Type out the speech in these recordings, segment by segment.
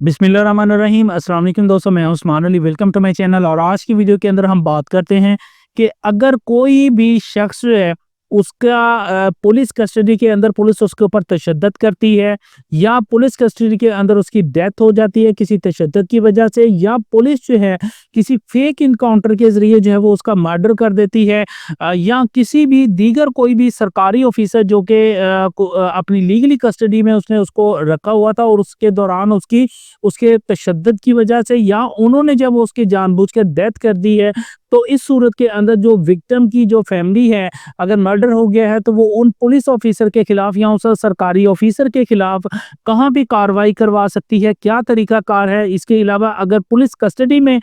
बिस्मिल्लाहिर्रहमानिर्रहीम। अस्सलाम वालेकुम दोस्तों, मैं हूं Usman Ali. Welcome to my channel. और आज की वीडियो के अंदर हम बात करते हैं कि अगर कोई भी शख्स जो है उसका पुलिस कस्टडी के अंदर पुलिस उसके ऊपर तशद्दुद करती है या पुलिस कस्टडी के अंदर उसकी डेथ हो जाती है किसी तशद्दुद की वजह से, या पुलिस जो है किसी फेक इनकाउंटर के जरिए जो है वो उसका मर्डर कर देती है, या किसी भी दीगर कोई भी सरकारी ऑफिसर जो कि अपनी लीगली कस्टडी में उसने उसको रखा हुआ था और उसके दौरान उसके तशद्दुद की वजह से या उन्होंने जब उसकी जानबूझकर डेथ कर दी है, तो इस सूरत के अंदर जो विक्टिम की जो फैमिली है, अगर मर्डर हो गया है तो वो उन पुलिस ऑफिसर के खिलाफ या उस सरकारी ऑफिसर के खिलाफ कहाँ भी कार्रवाई करवा सकती है, क्या तरीका कार है। इसके अलावा अगर पुलिस कस्टडी में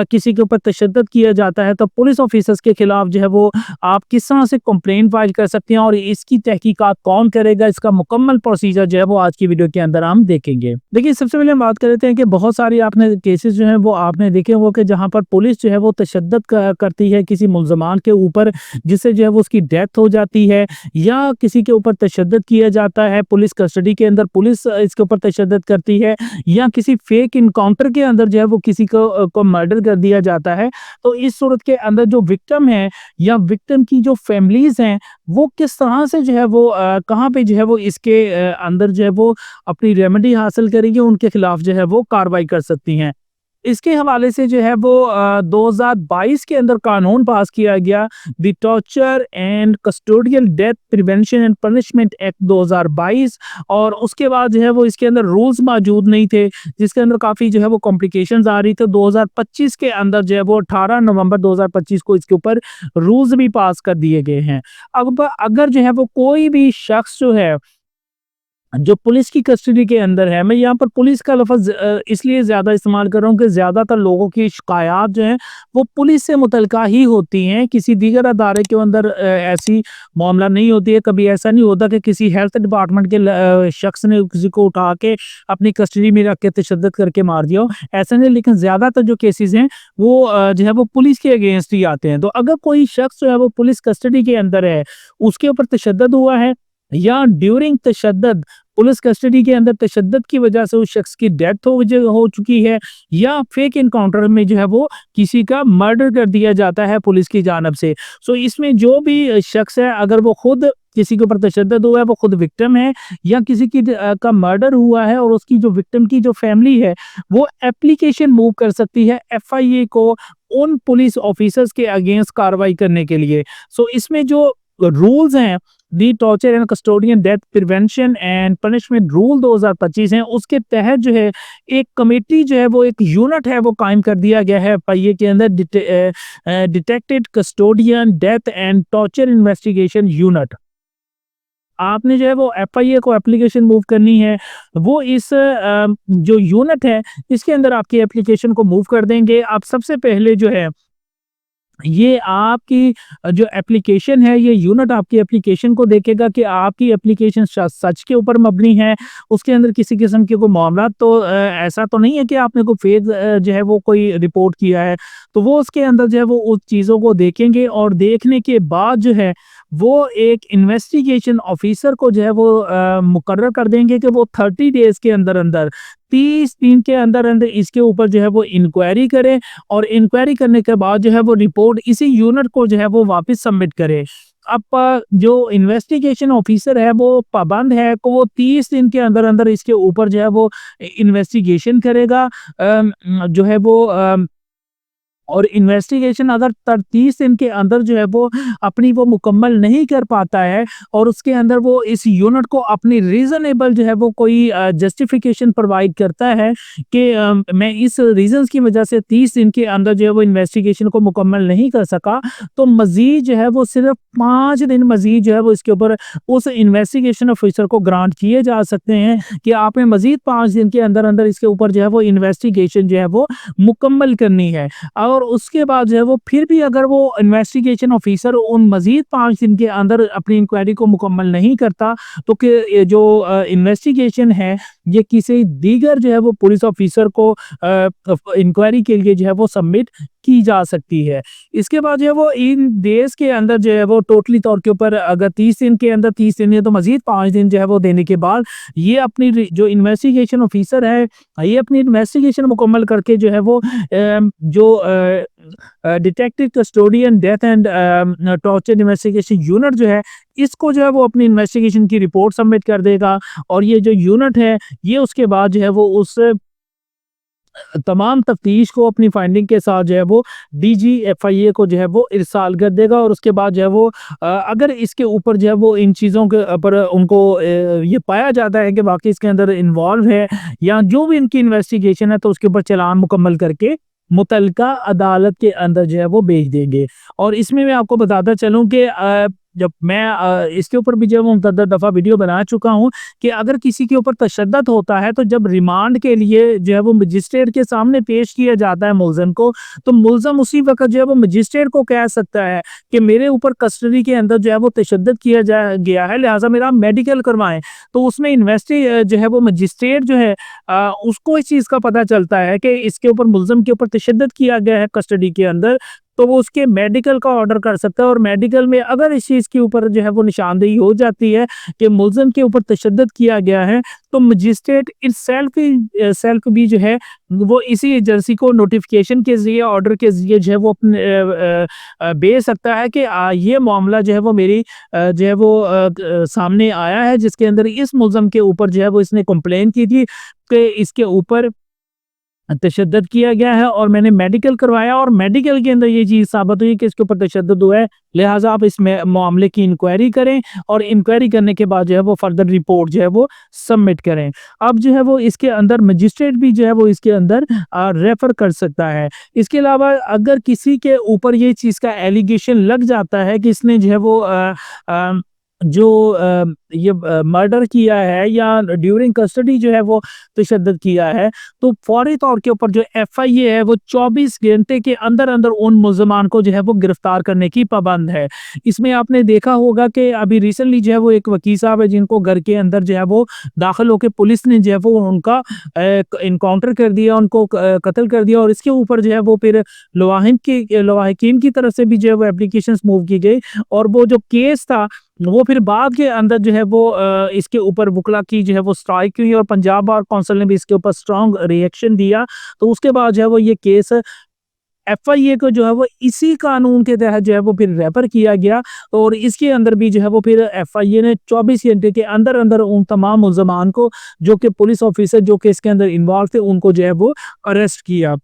किसी के ऊपर तशद्दुद किया जाता है तो पुलिस ऑफिसर्स के खिलाफ जो है वो आप किस तरह से कंप्लेंट फाइल कर सकते हैं और इसकी तहकीकात कौन करेगा, इसका मुकम्मल प्रोसीजर जो है वो आज की वीडियो के अंदर हम देखेंगे। देखिए, सबसे पहले हम बात कर लेते हैं कि बहुत सारी आपने केसेस जो हैं वो आपने देखे हो कि जहां पर पुलिस जो है वो तशद्दुद करती है किसी मुल्ज़मान के ऊपर, जिससे जो है वो उसकी डेथ हो जाती है, या किसी के ऊपर तशद्दुद किया जाता है पुलिस कस्टडी के अंदर, पुलिस इसके ऊपर तशद्दुद करती है, या किसी फेक इनकाउंटर के अंदर जो है वो किसी को मर्डर कर दिया जाता है। तो इस सूरत के अंदर जो विक्टिम है या विक्टिम की जो फैमिलीज हैं वो किस तरह से जो है वो कहाँ पे जो है वो इसके अंदर जो है वो अपनी रेमेडी हासिल करेंगे, उनके खिलाफ जो है वो कार्रवाई कर सकती हैं। इसके हवाले से जो है वो 2022 के अंदर कानून पास किया गया, the torture and custodial death prevention and punishment act 2022। और उसके बाद जो है वो इसके अंदर रूल्स मौजूद नहीं थे, जिसके अंदर काफ़ी जो है वो कॉम्प्लिकेशंस आ रही थी। 2025 के अंदर जो है वो 18 नवंबर 2025 को इसके ऊपर रूल्स भी पास कर दिए गए हैं। अब अगर जो है वो कोई भी शख्स जो है जो पुलिस की कस्टडी के अंदर है, मैं यहाँ पर पुलिस का लफ्ज़ इसलिए ज़्यादा इस्तेमाल कर रहा हूँ कि ज़्यादातर लोगों की शिकायत जो हैं वो पुलिस से मुतल्लिका ही होती हैं, किसी दीगर अदारे के अंदर ऐसी मामला नहीं होती है। कभी ऐसा नहीं होता कि किसी हेल्थ डिपार्टमेंट के शख्स ने किसी को उठा के अपनी कस्टडी में रख के तशद्दुद करके मार दिया हो, ऐसा नहीं। लेकिन ज़्यादातर जो केसेस हैं वो जो है वो पुलिस के अगेंस्ट ही आते हैं। तो अगर कोई शख्स जो है वो पुलिस कस्टडी के अंदर है, उसके ऊपर तशद्दुद हुआ है, या ड्यूरिंग तशद्दुद पुलिस कस्टडी के अंदर तशद्दुद की वजह से उस शख्स की डेथ हो चुकी है, या फेक इनकाउंटर में जो है वो किसी का मर्डर कर दिया जाता है पुलिस की जानब से। सो इसमें जो भी शख्स है, अगर वो खुद किसी के ऊपर तशद्दुद हुआ है, वो खुद विक्टिम है, या किसी की का मर्डर हुआ है और उसकी जो विक्टिम की जो फैमिली है वो एप्लीकेशन मूव कर सकती है FIA को उन पुलिस ऑफिसर्स के अगेंस्ट कार्रवाई करने के लिए। सो इसमें जो रूल्स हैं, the torture and custodian death prevention and punishment rule 2025 हैं, उसके तहत जो है एक कमेटी जो है वो एक यूनिट है वो कायम कर दिया गया है FIA के अंदर, detected custodian death and torture investigation unit. आपने जो है वो FIA को एप्लीकेशन मूव करनी है, वो इस जो यूनिट है इसके अंदर आपकी एप्लीकेशन को मूव कर देंगे। आप सबसे पहले जो है ये आपकी जो एप्लीकेशन है, ये यूनिट आपकी एप्लीकेशन को देखेगा कि आपकी एप्लीकेशन सच के ऊपर मबनी है, उसके अंदर किसी किस्म के कोई मामला तो ऐसा तो नहीं है कि आपने कोई फेक जो है वो कोई रिपोर्ट किया है। तो वो उसके अंदर जो है वो उस चीज़ों को देखेंगे और देखने के बाद जो है वो एक इन्वेस्टिगेशन ऑफिसर को जो है वो मुकर्रर कर देंगे कि वो 30 डेज़ के अंदर अंदर 30 दिन के अंदर अंदर इसके ऊपर जो है वो इंक्वायरी करें, और इंक्वायरी करने के बाद जो है वो रिपोर्ट इसी यूनिट को जो है वो वापस सबमिट करे। अब जो इन्वेस्टिगेशन ऑफिसर है वो पाबंद है कि वो 30 दिन के अंदर अंदर इसके ऊपर जो है वो इन्वेस्टिगेशन करेगा। जो है वो और इन्वेस्टिगेशन अगर 30 दिन के अंदर जो है वो अपनी वो मुकम्मल नहीं कर पाता है और उसके अंदर वो इस यूनिट को अपनी रीजनेबल जो है वो कोई जस्टिफिकेशन प्रोवाइड करता है कि मैं इस रीजंस की वजह से 30 दिन के अंदर जो है वो इन्वेस्टिगेशन को मुकम्मल नहीं कर सका, तो मजीद जो है वो सिर्फ 5 दिन मजीद जो है वो इसके ऊपर उस इन्वेस्टिगेशन ऑफिसर को ग्रांट किए जा सकते हैं कि आपने मजीद 5 दिन के अंदर अंदर इसके ऊपर जो है वो इन्वेस्टिगेशन जो है वो मुकम्मल करनी है। और उसके बाद जो है वो फिर भी अगर वो इन्वेस्टिगेशन ऑफिसर उन मजीद 5 दिन के अंदर अपनी इंक्वायरी को मुकम्मल नहीं करता, तो कि जो इन्वेस्टिगेशन है ये किसी दीगर जो है वो पुलिस ऑफिसर को इंक्वायरी के लिए जो है वो सबमिट की जा सकती है। इसके बाद जो है वो इन डेज़ के अंदर जो है वो टोटली तौर के ऊपर अगर 30 दिन के अंदर 30 दिन है तो मज़ीद 5 दिन जो है वो देने के बाद ये अपनी जो इन्वेस्टिगेशन ऑफिसर है, ये अपनी इन्वेस्टिगेशन मुकम्मल करके जो है वो जो detective custodian death and torture investigation unit जो है, इसको जो है वो अपनी इन्वेस्टिगेशन की रिपोर्ट सबमिट कर देगा और ये जो यूनिट है, ये उसके बाद जो है वो उस तमाम तफ्तीश को अपनी फाइंडिंग के साथ जो है वो डीजीएफआईए को जो है वो इरसाल कर देगा और उसके बाद जो है वो अगर इसके ऊपर जो है वो इन चीज़ों के ऊपर उनको ये पाया जाता है कि वाकई इसके अंदर इन्वॉल्व है या जो भी इनकी इन्वेस्टिगेशन है तो उसके ऊपर चालान मुकम्मल करके मुतलका अदालत के अंदर जो है वो भेज देंगे। और इसमें मैं आपको बताता चलूँ कि जब मैं इसके ऊपर भी जो है वो मुतअद्दिद दफ़ा वीडियो बना चुका हूँ कि अगर किसी के ऊपर तशद्दुद होता है तो जब रिमांड के लिए जो है वो मजिस्ट्रेट के सामने पेश किया जाता है मुल्ज़िम को, तो मुल्ज़िम उसी वक़्त जो है वो मजिस्ट्रेट को कह सकता है कि मेरे ऊपर कस्टडी के अंदर जो है वो तशद्दुद किया गया है, लिहाज़ा मेरा मेडिकल करवाएँ। तो उसमें जो है वो मजिस्ट्रेट जो है उसको इस चीज़ का पता चलता है कि इसके ऊपर मुल्ज़िम के ऊपर तशद्दुद किया गया है कस्टडी के अंदर, तो वो उसके मेडिकल का ऑर्डर कर सकता है और मेडिकल में अगर इस चीज़ के ऊपर जो है वो निशानदेही हो जाती है कि मुल्ज़िम के ऊपर तशद्दुद किया गया है, तो मजिस्ट्रेट सेल्फ भी जो है वो इसी एजेंसी को नोटिफिकेशन के ज़रिए ऑर्डर के ज़रिए जो है वो अपने भेज सकता है कि ये मामला जो है वो मेरी जो है वो सामने आया है जिसके अंदर इस मुल्ज़िम के ऊपर जो है वो इसने कंप्लेन की थी कि इसके ऊपर तशद्दुद किया गया है और मैंने मेडिकल करवाया और मेडिकल के अंदर ये चीज़ साबित हुई कि इसके ऊपर तशद्दुद हुआ है, लिहाज़ा आप इस मामले की इंक्वायरी करें और इंक्वायरी करने के बाद जो है वो फर्दर रिपोर्ट जो है वो सबमिट करें। अब जो है वो इसके अंदर मजिस्ट्रेट भी जो है वो इसके अंदर रेफ़र कर सकता है। इसके अलावा अगर किसी के ऊपर ये चीज़ का एलिगेशन लग जाता है कि इसने जो है वो जो ये मर्डर किया है या ड्यूरिंग कस्टडी जो है वो तशद्दुद किया है, तो फौरी तौर के ऊपर जो एफआईए है वो 24 घंटे के अंदर-अंदर उन मुल्ज़िमान को जो है वो गिरफ्तार करने की पाबंद है। इसमें आपने देखा होगा कि अभी रिसेंटली जो है वो एक वकील साहब है जिनको घर के अंदर जो है वो दाखिल होके पुलिस ने जो है वो उनका एनकाउंटर कर दिया, उनको कत्ल कर दिया और इसके ऊपर जो है वो फिर लवाहिकीन की तरफ से भी जो है वो एप्लीकेशंस मूव की गई और वो जो केस था वो फिर बाद के अंदर जो है वो इसके ऊपर वकला की जो है वो स्ट्राइक हुई और पंजाब बार काउंसिल ने भी इसके ऊपर स्ट्रॉन्ग रिएक्शन दिया। तो उसके बाद जो है वो ये केस एफआईए को जो है वो इसी कानून के तहत जो है वो फिर रेफर किया गया और इसके अंदर भी जो है वो फिर एफआईए ने 24 घंटे के अंदर-अंदर उन तमाम मुल्ज़िमान को जो कि पुलिस ऑफिसर जो कि इसके अंदर इन्वॉल्व थे उनको जो है वो अरेस्ट किया।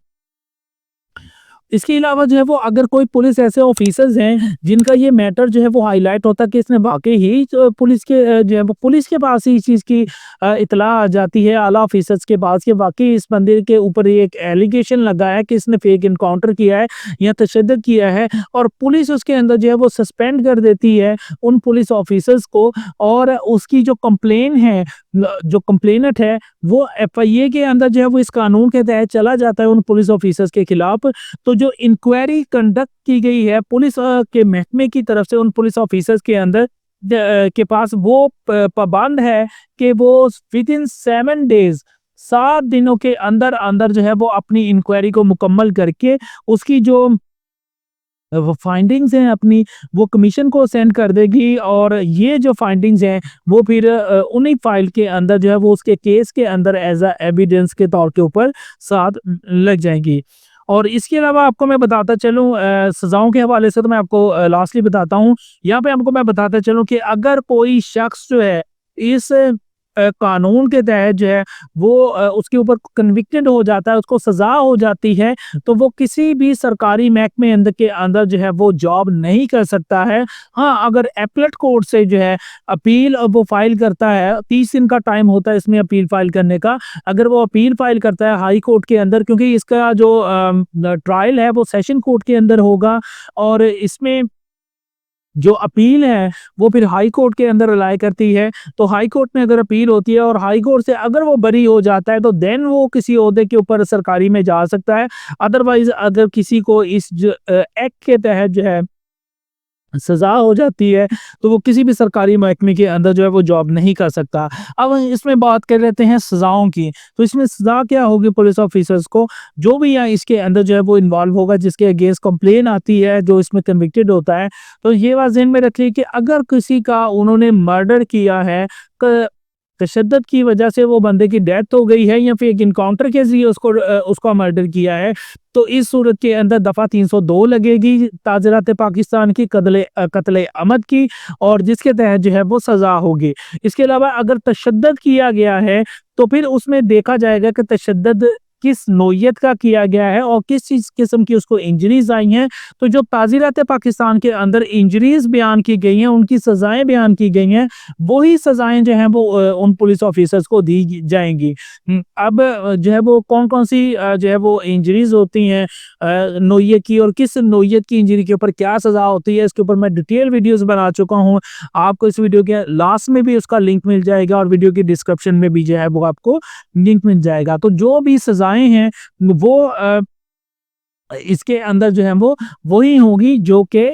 इसके अलावा जो है वो अगर कोई पुलिस ऐसे ऑफिसर्स हैं जिनका ये मैटर जो है वो हाईलाइट होता है कि इसने वाकई ही पुलिस के जो है वो पुलिस के पास ही इस चीज़ की इत्तला आ जाती है आला ऑफिसर्स के पास कि वाकई इस बंदे के ऊपर ये एक एलिगेशन लगा है कि इसने फेक इनकाउंटर किया है या तशद्दुद किया है और पुलिस उसके अंदर जो है वो सस्पेंड कर देती है उन पुलिस ऑफिसर्स को और उसकी जो कंप्लेन है जो कंप्लेनेंट है वो एफआईए के अंदर जो है वो इस कानून के तहत चला जाता है उन पुलिस ऑफिसर्स के खिलाफ। तो जो इंक्वायरी कंडक्ट की गई है पुलिस के महकमे की तरफ से उन पुलिस ऑफिसर्स के अंदर के पास वो पाबंद है कि वो विद इन 7 डेज 7 दिनों के अंदर अंदर जो है वो अपनी इंक्वायरी को मुकम्मल करके उसकी जो वो फाइंडिंग्स हैं अपनी वो कमीशन को सेंड कर देगी और ये जो फाइंडिंग्स हैं वो फिर उन्हीं फाइल के अंदर जो है वो उसके केस के अंदर एज अ एविडेंस के तौर के ऊपर साथ लग जाएंगी। और इसके अलावा आपको मैं बताता चलूँ सज़ाओं के हवाले से तो मैं आपको लास्टली बताता हूँ। यहाँ पे आपको मैं बताता चलूँ कि अगर कोई शख्स जो है इस कानून के तहत जो है वो उसके ऊपर कन्विक्टेड हो जाता है, उसको सज़ा हो जाती है, तो वो किसी भी सरकारी महकमे के अंदर जो है वो जॉब नहीं कर सकता है। हाँ, अगर एपलेट कोर्ट से जो है अपील वो फाइल करता है, 30 दिन का टाइम होता है इसमें अपील फाइल करने का। अगर वो अपील फाइल करता है हाई कोर्ट के अंदर क्योंकि इसका जो ट्रायल है वो सेशन कोर्ट के अंदर होगा और इसमें जो अपील है वो फिर हाई कोर्ट के अंदर अलाइ करती है। तो हाई कोर्ट में अगर अपील होती है और हाई कोर्ट से अगर वो बरी हो जाता है तो देन वो किसी ओहदे के ऊपर सरकारी में जा सकता है। अदरवाइज अगर किसी को इस एक्ट के तहत जो है सज़ा हो जाती है, तो वो किसी भी सरकारी महकमे के अंदर जो है वो जॉब नहीं कर सकता। अब इसमें बात कर लेते हैं सज़ाओं की, तो इसमें सज़ा क्या होगी पुलिस ऑफ़िसर्स को? जो भी यहाँ इसके अंदर जो है वो इन्वॉल्व होगा, जिसके अगेंस्ट कंप्लेन आती है, जो इसमें कन्विक्टेड होता है, तो ये बात ज़हन में रखिए कि अगर किसी का उन्होंने मर्डर किया है, क तशद्दुद की वजह से वो बंदे की डेथ हो गई है या फिर एक एनकाउंटर के ज़रिए उसका मर्डर किया है, तो इस सूरत के अंदर दफ़ा 302 लगेगी ताज़रात पाकिस्तान की कत्ले अमद की, और जिसके तहत जो है वो सज़ा होगी। इसके अलावा अगर तशद्दुद किया गया है, तो फिर उसमें देखा जाएगा कि तशद्दुद किस नौइयत का किया गया है और किस चीज़ किस्म की उसको इंजरीज़ आई हैं। तो जो ताज़ीरात पाकिस्तान के अंदर इंजरीज़ बयान की गई हैं, उनकी सज़ाएँ बयान की गई हैं, वही सज़ाएँ जो हैं वो उन पुलिस ऑफ़िसर्स को दी जाएँगी। अब जो है वो कौन-कौन सी जो है वो इंजरीज़ होती हैं नौइयत की, और किस नौइयत की इंजरी के ऊपर क्या सज़ा होती है, इसके ऊपर मैं डिटेल वीडियोज़ बना चुका हूँ। आपको इस वीडियो के लास्ट में भी उसका लिंक मिल जाएगा और वीडियो के डिस्क्रिप्शन में भी जो है वो आपको लिंक मिल जाएगा। तो जो भी सज़ाएँ हैं वो इसके अंदर जो है वो वही होंगी जो कि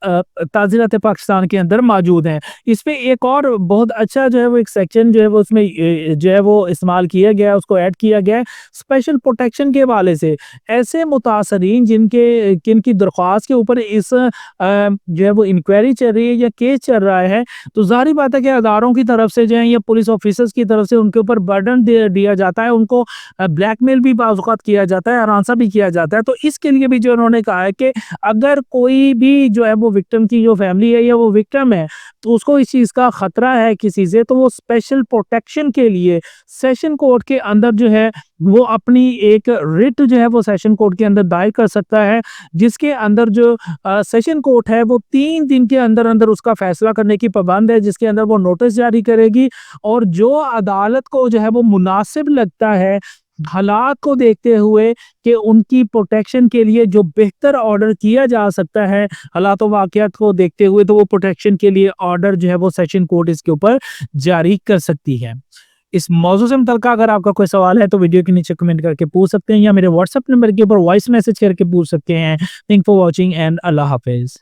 ताज़ीरात पाकिस्तान के अंदर मौजूद हैं। इसपे एक और बहुत अच्छा जो है वो एक सेक्शन जो है वो उसमें जो है वो इस्तेमाल किया गया है, उसको ऐड किया गया है स्पेशल प्रोटेक्शन के हवाले से। ऐसे मुतासरीन जिनकी दरख्वास्त के ऊपर इस जो है वो इंक्वायरी चल रही है या केस चल रहा है, तो ज़ाहिर बात है कि अदारों की तरफ से जो है या पुलिस ऑफिसर्स की तरफ से उनके ऊपर बर्डन दिया जाता है, उनको ब्लैकमेल भी बाज़ औक़ात किया जाता है, हरासा भी किया जाता है। तो इसके लिए भी जो उन्होंने कहा है कि अगर कोई भी जो है वो विक्टिम की जो फैमिली है या वो विक्टिम है, तो उसको इस चीज़ का खतरा है किसी से, तो वो स्पेशल प्रोटेक्शन के लिए सेशन कोर्ट के अंदर जो है वो अपनी एक रिट जो है वो सेशन कोर्ट के अंदर दायर कर सकता है, जिसके अंदर जो सेशन कोर्ट है वो 3 दिन के अंदर-अंदर उसका फैसला करने की पाबंद है, जिसके अंदर वो नोटिस जारी करेगी, और जो अदालत को जो है वो मुनासिब लगता है, हालात को देखते हुए कि उनकी प्रोटेक्शन के लिए जो बेहतर ऑर्डर किया जा सकता है, हालात व वाक़ियात को देखते हुए, तो वो प्रोटेक्शन के लिए ऑर्डर जो है वो सेशन कोर्ट इसके ऊपर जारी कर सकती है। इस मौज़ू से मुतल्लिक़ अगर आपका कोई सवाल है तो वीडियो के नीचे कमेंट करके पूछ सकते हैं या मेरे व्हाट्सएप नंबर के ऊपर वॉइस मैसेज करके पूछ सकते हैं। थैंक फॉर वॉचिंग एंड अल्लाह हाफ़िज़।